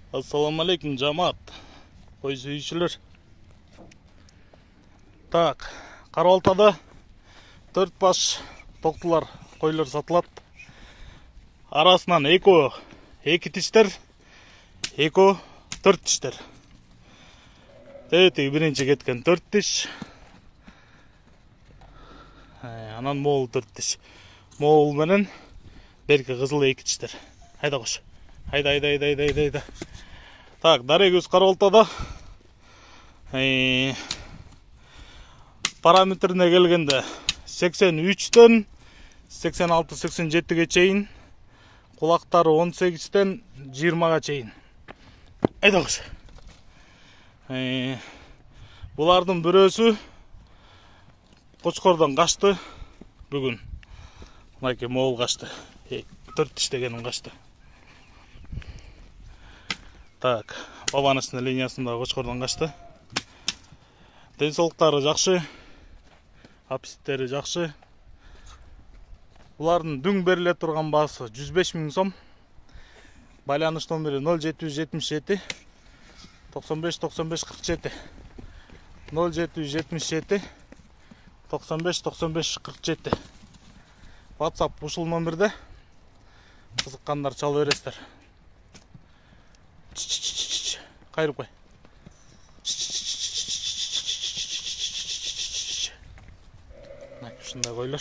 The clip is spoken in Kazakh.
Assalamu alaikum жамаат. Кой сүйүүчүлөр. Так, Карабалтада 4 баш токтулар койлор сатылат. Арасынан эки тиштер, 4 тиштер. Тети биринчи кеткен 4 тиш. Анан моол 4 тиш. Моол менен берки кызыл 2 тиштер. Хайда кош. Hayda. Так, дарегибиз Карабалтада. Параметрине келгенде 83-тен 86-87-ге чейин, кулактары 18-тен 20-га чейин. Айда кош. Булардын бирөөсү Кочкордон качты бүгүн. Мынакей моол качты. 4 тиштегенин качты. Так, бабанычтын линиясында Кочкордон качты. Ден соолуктары жакшы, аппетиттери жакшы. Булардын дүң бериле турган баасы 105 000 сом. Байланыш номери 0777 95 95 47. 0777 95 95 47. WhatsApp ушул номерде. Кызыккандар чала бересиздер. Кайрып кой. Ушундай койлор.